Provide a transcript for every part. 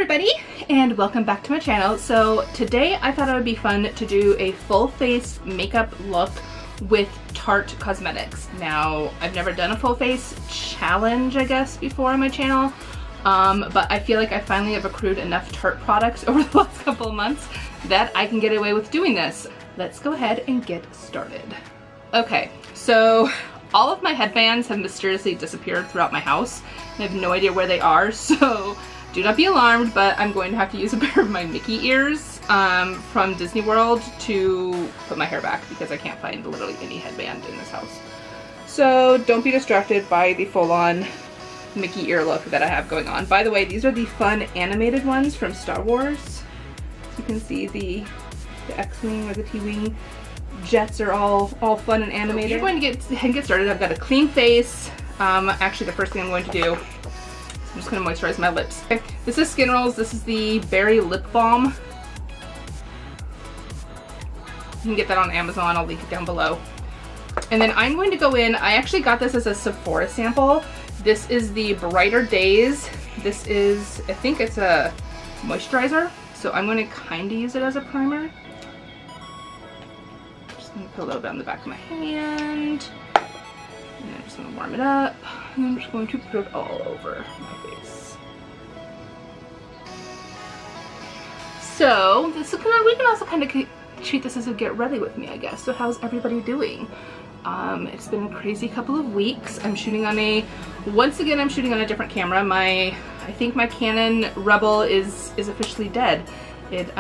everybody, and welcome back to my channel. So today I thought it would be fun to do a full face makeup look with Tarte Cosmetics. Now, I've never done a full face challenge, I guess, before on my channel, but I feel like I finally have accrued enough Tarte products over the last couple of months that I can get away with doing this. Let's go ahead and get started. Okay, so all of my headbands have mysteriously disappeared throughout my house. I have no idea where they are, so do not be alarmed, but I'm going to have to use a pair of my Mickey ears from Disney World to put my hair back because I can't find literally any headband in this house. So don't be distracted by the full-on Mickey ear look that I have going on. By the way, these are the fun animated ones from Star Wars. You can see the X-Wing or the T-Wing jets are all fun and animated. So we're going to get ahead and get started. I've got a clean face. Actually, the first thing I'm going to do, I'm just going to moisturize my lips. Okay. This is Skin Rolls. This is the Berry Lip Balm. You can get that on Amazon. I'll link it down below. And then I'm going to go in. I actually got this as a Sephora sample. This is the Brighter Days. This is, I think it's a moisturizer. So I'm going to kind of use it as a primer. Just going to put a little bit on the back of my hand. And I'm just going to warm it up. And I'm just going to put it all over my face. So this is we can also kind of treat this as a get ready with me, I guess. So how's everybody doing? It's been a crazy couple of weeks. I'm shooting on once again I'm shooting on a different camera. I think my Canon Rebel is officially dead. It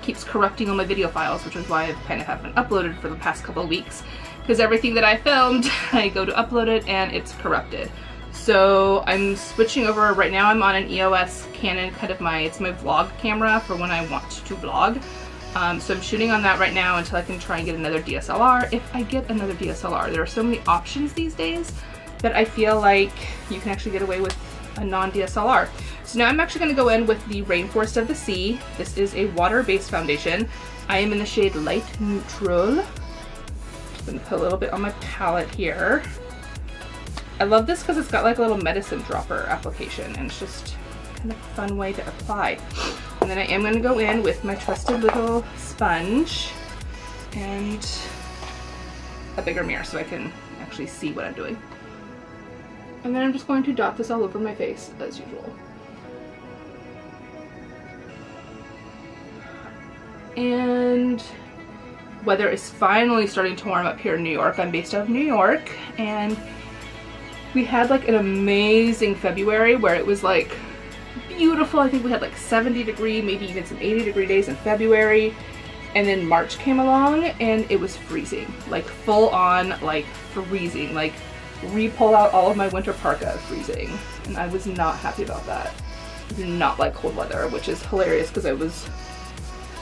keeps corrupting all my video files, which is why I kind of haven't uploaded for the past couple of weeks. Because everything that I filmed, I go to upload it and it's corrupted. So I'm switching over. Right now I'm on an EOS Canon, it's my vlog camera for when I want to vlog. So I'm shooting on that right now until I can try and get another DSLR. If I get another DSLR, there are so many options these days that I feel like you can actually get away with a non-DSLR. So now I'm actually going to go in with the Rainforest of the Sea. This is a water-based foundation. I am in the shade Light Neutral. I'm going to put a little bit on my palette here. I love this because it's got like a little medicine dropper application and it's just kind of a fun way to apply. And then I am going to go in with my trusted little sponge and a bigger mirror so I can actually see what I'm doing. And then I'm just going to dot this all over my face as usual. And weather is finally starting to warm up here in New York. I'm based out of New York and we had like an amazing February where it was like beautiful. I think we had like 70 degree, maybe even some 80 degree days in February. And then March came along and it was freezing, like full on like freezing, like re-pull out all of my winter parka freezing. And I was not happy about that. I do not like cold weather, which is hilarious because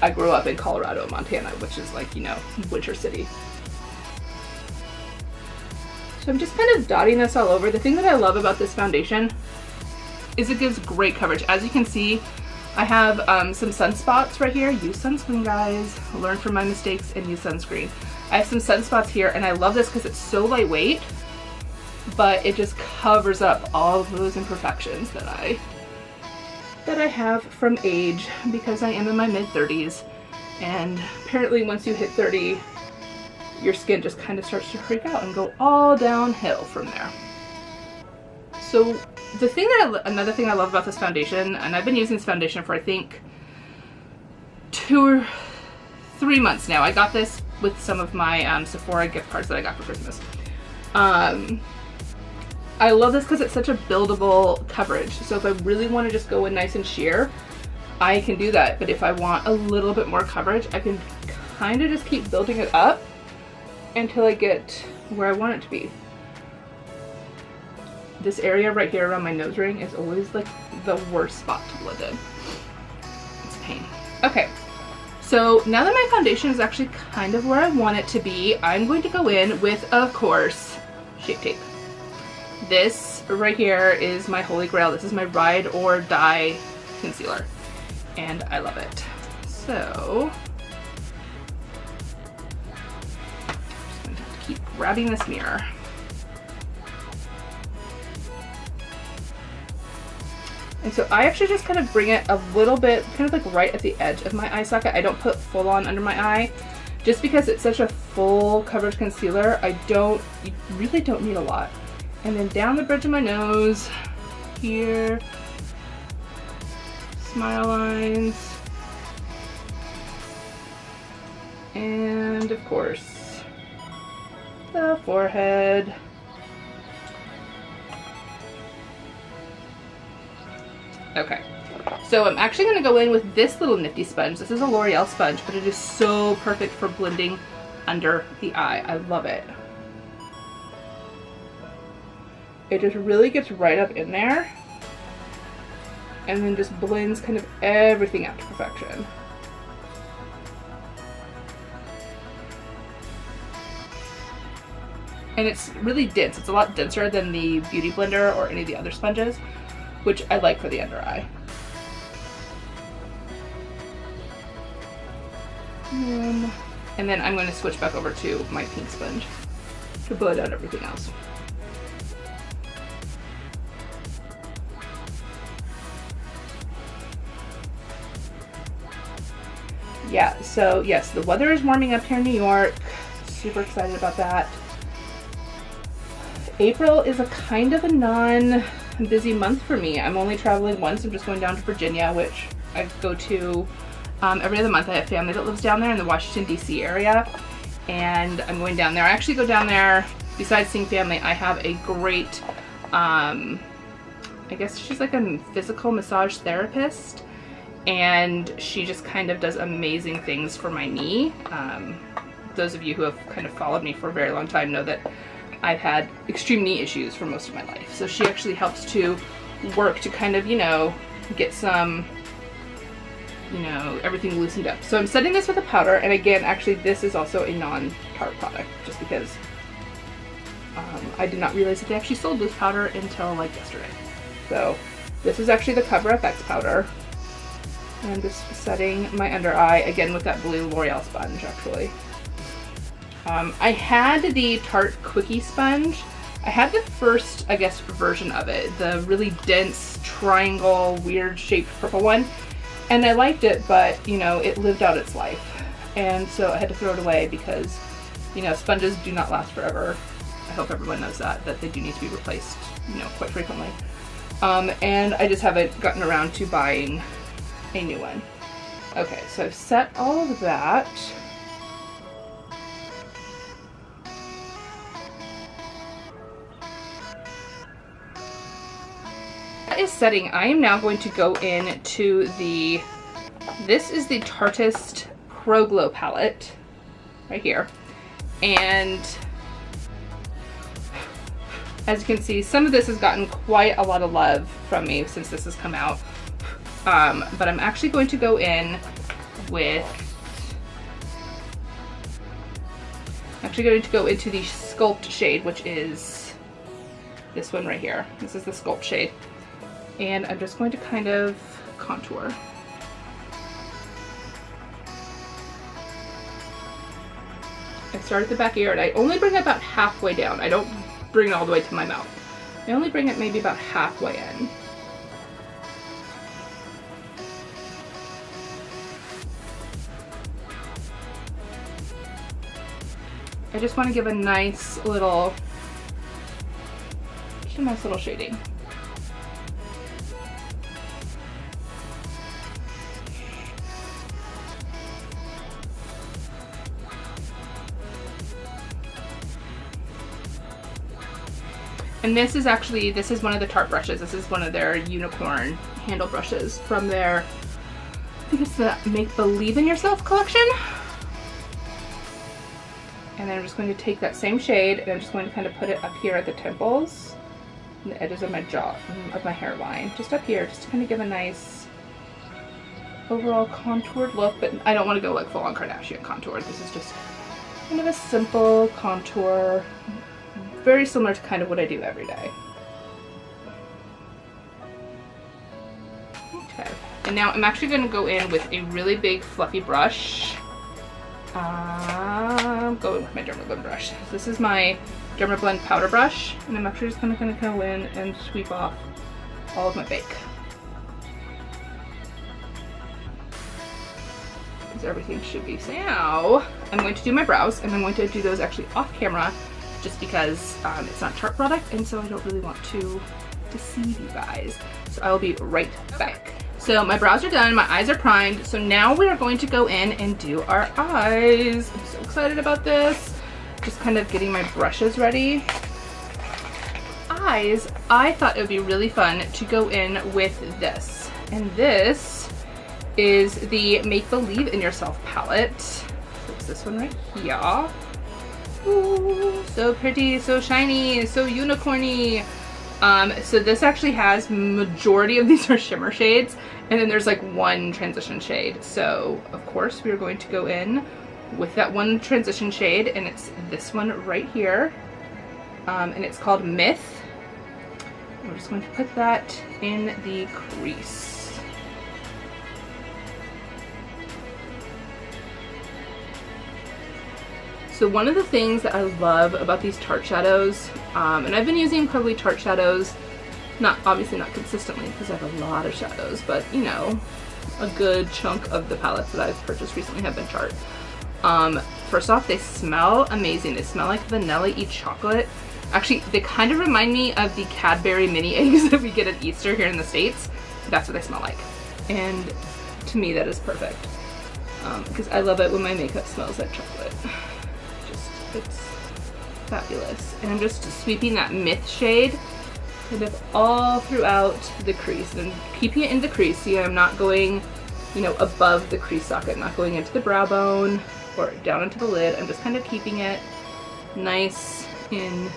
I grew up in Colorado, Montana, which is like, you know, winter city. So I'm just kind of dotting this all over. The thing that I love about this foundation is it gives great coverage. As you can see, I have some sunspots right here. Use sunscreen, guys. Learn from my mistakes and use sunscreen. I have some sunspots here and I love this because it's so lightweight, but it just covers up all of those imperfections that I have from age because I am in my mid-30s, and apparently once you hit 30 your skin just kind of starts to freak out and go all downhill from there. So another thing I love about this foundation, and I've been using this foundation for I think 2 or 3 months now. I got this with some of my Sephora gift cards that I got for Christmas. I love this because it's such a buildable coverage. So if I really want to just go in nice and sheer, I can do that. But if I want a little bit more coverage, I can kind of just keep building it up until I get where I want it to be. This area right here around my nose ring is always like the worst spot to blend in. It's a pain. Okay, so now that my foundation is actually kind of where I want it to be, I'm going to go in with, of course, Shape Tape. This right here is my holy grail. This is my Ride or Die concealer, and I love it. So I'm just going to have to keep grabbing this mirror. And so I actually just kind of bring it a little bit, kind of like right at the edge of my eye socket. I don't put full on under my eye, just because it's such a full coverage concealer. You really don't need a lot. And then down the bridge of my nose, here, smile lines, and of course, the forehead. Okay, so I'm actually going to go in with this little nifty sponge. This is a L'Oreal sponge, but it is so perfect for blending under the eye. I love it. It just really gets right up in there and then just blends kind of everything out to perfection. And it's really dense. It's a lot denser than the Beauty Blender or any of the other sponges, which I like for the under eye. And then I'm going to switch back over to my pink sponge to blend out everything else. Yeah, so yes, the weather is warming up here in New York. Super excited about that. April is a kind of a non-busy month for me. I'm only traveling once. I'm just going down to Virginia, which I go to every other month. I have family that lives down there in the Washington, D.C. area, and I'm going down there. I actually go down there, besides seeing family, I have a great, I guess she's like a physical massage therapist, and she just kind of does amazing things for my knee. Those of you who have kind of followed me for a very long time know that I've had extreme knee issues for most of my life. So she actually helps to work to kind of, you know, get some, you know, everything loosened up. So I'm setting this with a powder, and again, actually this is also a non-Tarte product, just because I did not realize that they actually sold loose powder until like yesterday. So this is actually the Cover FX powder. And I'm just setting my under eye, again with that blue L'Oreal sponge actually. I had the Tarte Quickie sponge. I had the first, I guess, version of it, the really dense triangle, weird shaped purple one, and I liked it, but you know, it lived out its life, and so I had to throw it away because, you know, sponges do not last forever. I hope everyone knows that they do need to be replaced, you know, quite frequently. And I just haven't gotten around to buying a new one. Okay, so I've set all of that. Is setting, I am now going to go in to this is the Tarteist Pro Glow palette right here, and as you can see, some of this has gotten quite a lot of love from me since this has come out, but I'm actually going to go in with, I'm actually going to go into the Sculpt shade, which is this one right here. This is the Sculpt shade. And I'm just going to kind of contour. I start at the back ear, and I only bring it about halfway down. I don't bring it all the way to my mouth. I only bring it maybe about halfway in. I just want to give a nice little, just a nice little shading. And this is actually, this is one of the Tarte brushes. This is one of their unicorn handle brushes from their, I think it's the Make Believe in Yourself collection. And then I'm just going to take that same shade, and I'm just going to kind of put it up here at the temples and the edges of my jaw, of my hairline. Just up here, just to kind of give a nice overall contoured look, but I don't want to go like full on Kardashian contour. This is just kind of a simple contour, very similar to kind of what I do every day. Okay, and now I'm actually going to go in with a really big fluffy brush. I'm going with my Dermablend brush. This is my Dermablend powder brush, and I'm actually just going to go in and sweep off all of my bake. as everything should be. So now I'm going to do my brows, and I'm going to do those actually off camera just because it's not Tarte product, and so I don't really want to deceive you guys. So I will be right back. So my brows are done, my eyes are primed, so now we are going to go in and do our eyes. I'm so excited about this. Just kind of getting my brushes ready. Eyes, I thought it would be really fun to go in with this. And this is the Make Believe in Yourself palette. So it's this one right here. Ooh, so pretty, so shiny, so unicorny. So this actually has, majority of these are shimmer shades, and then there's like one transition shade. So of course we are going to go in with that one transition shade, and it's this one right here. And it's called Myth. We're just going to put that in the crease. So one of the things that I love about these Tarte shadows, and I've been using probably Tarte shadows, obviously not consistently because I have a lot of shadows, but you know, a good chunk of the palettes that I've purchased recently have been Tarte. First off, they smell amazing. They smell like vanilla-y chocolate. Actually, they kind of remind me of the Cadbury mini eggs that we get at Easter here in the States. That's what they smell like. And to me, that is perfect. Because I love it when my makeup smells like chocolate. It's fabulous. And I'm just sweeping that Myth shade kind of all throughout the crease. And I'm keeping it in the crease. See, I'm not going, you know, above the crease socket. I'm not going into the brow bone or down into the lid. I'm just kind of keeping it nice in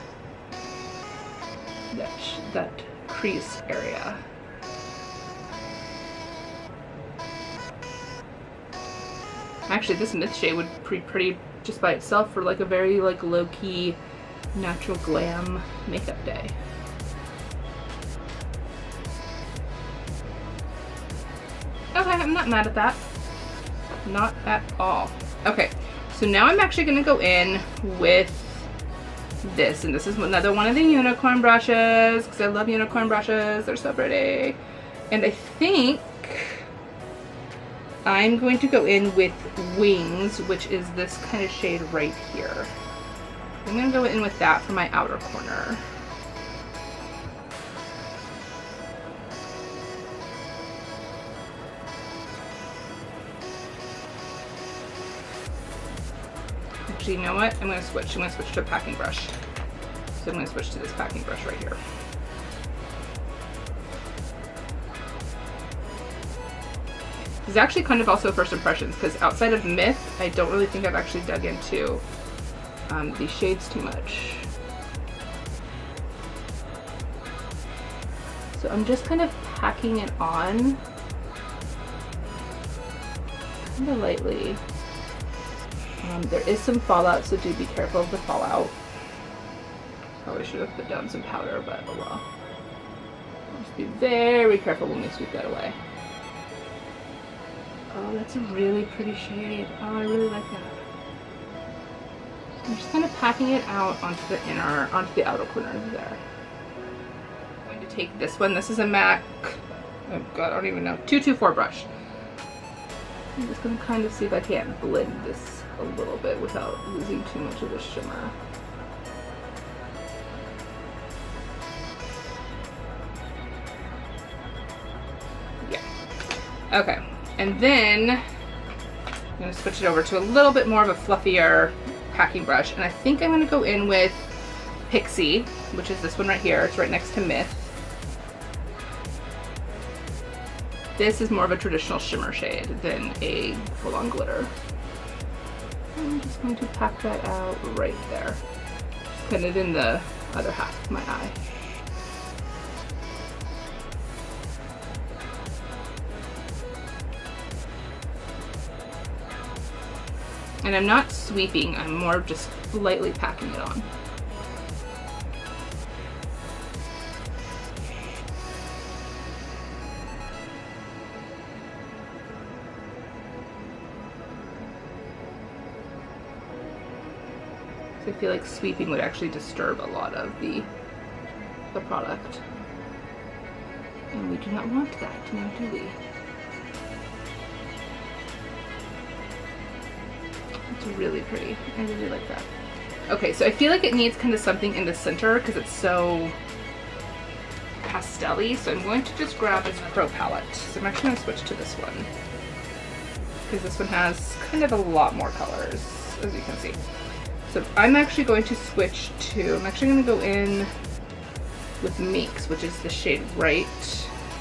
that crease area. Actually, this Myth shade would be pretty just by itself for like a very like low-key natural glam makeup day. Okay, I'm not mad at that. Not at all. Okay, so now I'm actually gonna go in with this, and this is another one of the unicorn brushes because I love unicorn brushes. They're so pretty. And I think I'm going to go in with Wings, which is this kind of shade right here. I'm going to go in with that for my outer corner. Actually, you know what? I'm going to switch. I'm going to switch to a packing brush. So I'm going to switch to this packing brush right here. This is actually kind of also first impressions because outside of Myth, I don't really think I've actually dug into these shades too much. So I'm just kind of packing it on kind of lightly. There is some fallout, so do be careful of the fallout. Probably should have put down some powder, but oh well. Just be very careful when we sweep that away. Oh, that's a really pretty shade. Oh, I really like that. So I'm just kind of packing it out onto the outer corner there. I'm going to take this one. This is a MAC, oh god, I don't even know, 224 brush. I'm just going to kind of see if I can't blend this a little bit without losing too much of the shimmer. Yeah. Okay. And then I'm going to switch it over to a little bit more of a fluffier packing brush. And I think I'm going to go in with Pixie, which is this one right here. It's right next to Myth. This is more of a traditional shimmer shade than a full-on glitter. I'm just going to pack that out right there. Just kind of in the other half of my eye. And I'm not sweeping, I'm more just lightly packing it on. So I feel like sweeping would actually disturb a lot of the product. And we do not want that, now do we? really pretty. I really like that. Okay, so I feel like it needs kind of something in the center because it's so pastel-y, so I'm going to just grab this Pro palette. So I'm actually going to switch to this one because this one has kind of a lot more colors, as you can see. So I'm actually going to switch to, I'm actually going to go in with Makes, which is the shade Right.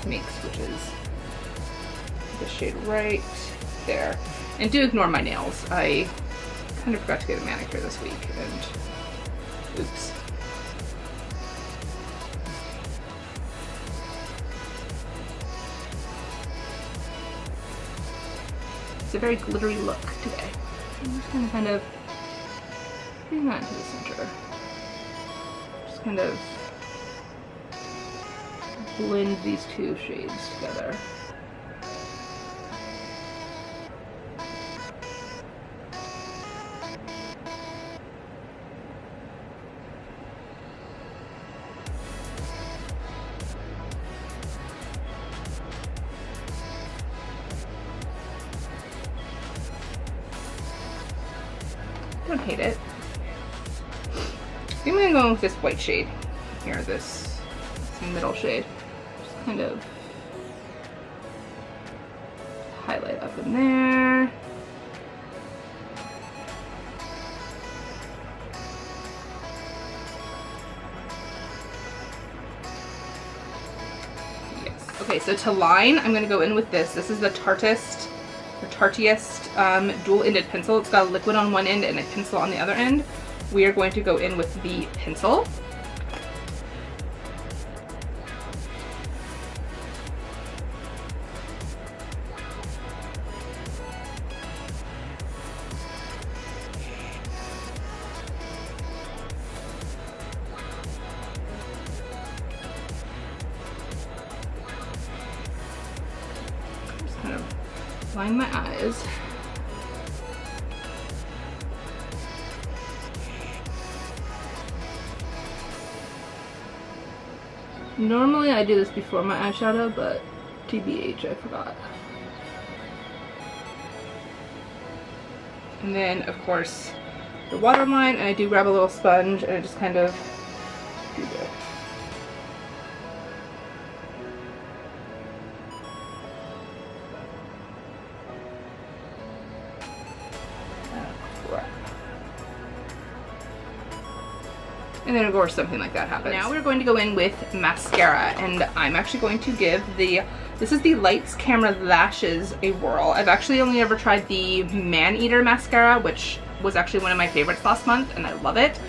Makes, which is the shade right there. And do ignore my nails. I kind of forgot to get a manicure this week, and oops. It's a very glittery look today. I'm just gonna kind of bring that into the center. Just kind of blend these two shades together. Don't hate it. I'm gonna go with this white shade here, this middle shade. Just kind of highlight up in there. Yes. Okay, so to line, I'm gonna go in with this. This is the Tartist dual-ended pencil. It's got a liquid on one end and a pencil on the other end. We are going to go in with the pencil. Just kind of line my eyes. Normally I do this before my eyeshadow, but TBH, I forgot. And then, of course, the waterline, and I do grab a little sponge and I just kind of do this. And then of course something like that happens. Now we're going to go in with mascara, and I'm actually going to give this is the Lights Camera Lashes a whirl. I've actually only ever tried the Man Eater mascara, which was actually one of my favorites last month, and I love it.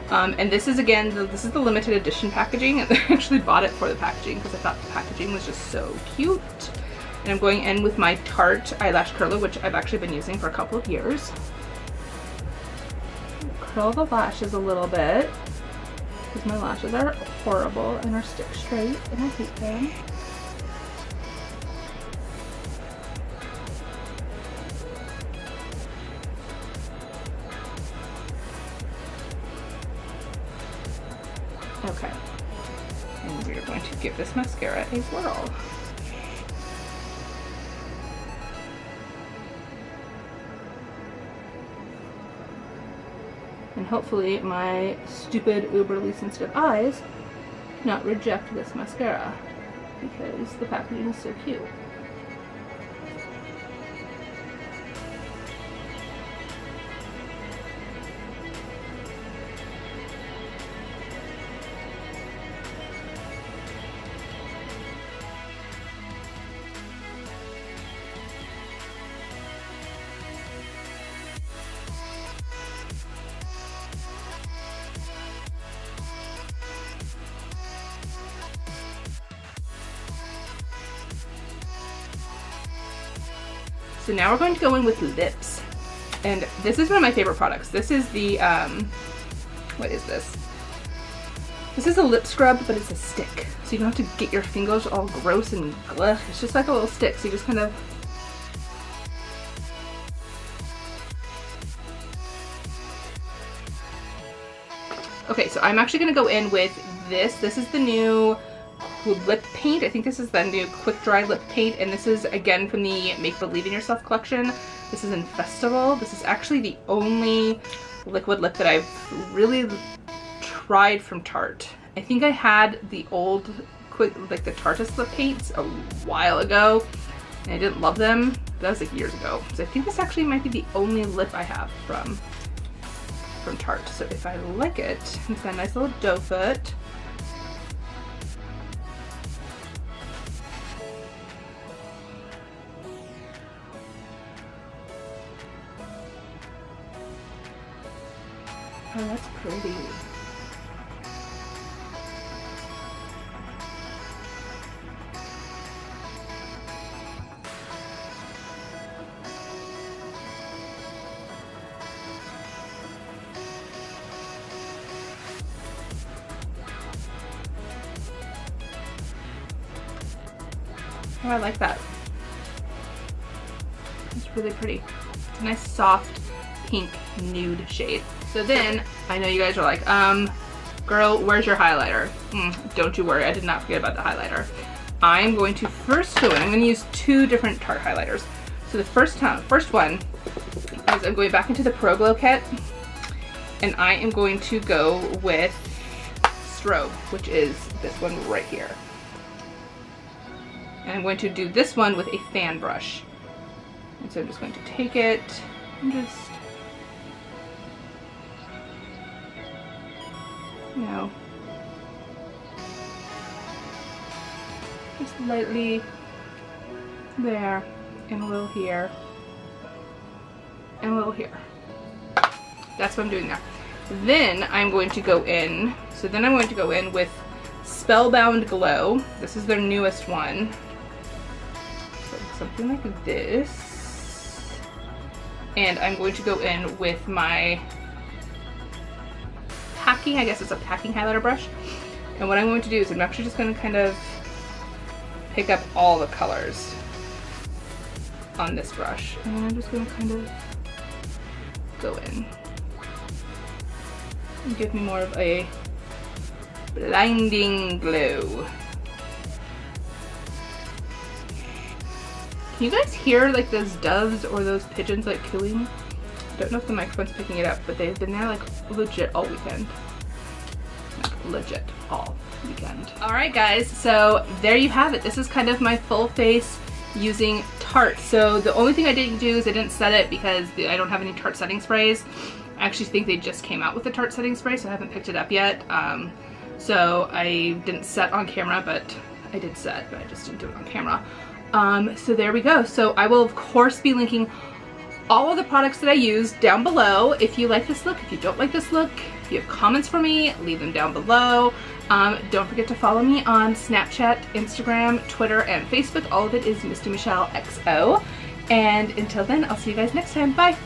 And this is this is the limited edition packaging, and I actually bought it for the packaging because I thought the packaging was just so cute. And I'm going in with my Tarte Eyelash Curler, which I've actually been using for a couple of years. Curl the lashes a little bit, because my lashes are horrible and are stick straight and I hate them. Okay, and we're going to give this mascara a whirl. And hopefully my stupid uberly sensitive eyes do not reject this mascara, because the packaging is so cute. So now we're going to go in with lips. And this is one of my favorite products. This is the, what is this? This is a lip scrub, but it's a stick. So you don't have to get your fingers all gross and ugh. It's just like a little stick. So you just kind of okay, so I'm actually going to go in with this. This is the new lip paint. I think this is the new quick dry lip paint, and this is again from the Make Believe in Yourself collection. This is in Festival. This is actually the only liquid lip that I've really tried from Tarte. I think I had the old like the Tarte lip paints a while ago, and I didn't love them. That was like years ago. So I think this actually might be the only lip I have from Tarte. So if I like it, it's got a nice little doe foot. Oh, that's pretty. Oh, I like that. It's really pretty. It's a nice soft pink nude shade. So then, I know you guys are like, girl, where's your highlighter? Don't you worry, I did not forget about the highlighter. I'm going to first go in, I'm going to use two different Tarte highlighters. So the first one is I'm going back into the Pro Glow kit, and I am going to go with Strobe, which is this one right here. And I'm going to do this one with a fan brush. And so I'm just going to take it and just, you know, just lightly there, and a little here, and a little here. That's what I'm doing there. Then I'm going to go in, with Spellbound Glow. This is their newest one. So something like this. And I'm going to go in with my packing, I guess it's a packing highlighter brush. And what I'm going to do is I'm actually just going to kind of pick up all the colors on this brush. And then I'm just going to kind of go in and give me more of a blinding glow. Can you guys hear like those doves or those pigeons like cooing? I don't know if the microphone's picking it up, but they've been there like legit all weekend. Like legit all weekend. Alright guys, so there you have it. This is kind of my full face using Tarte. So the only thing I didn't do is I didn't set it because I don't have any Tarte setting sprays. I actually think they just came out with the Tarte setting spray, so I haven't picked it up yet. So I didn't set on camera, but I did set, but I just didn't do it on camera. So there we go. So I will of course be linking all of the products that I use down below. If you like this look, if you don't like this look, if you have comments for me, leave them down below. Don't forget to follow me on Snapchat, Instagram, Twitter, and Facebook. All of it is mistimichellexo. And until then, I'll see you guys next time. Bye.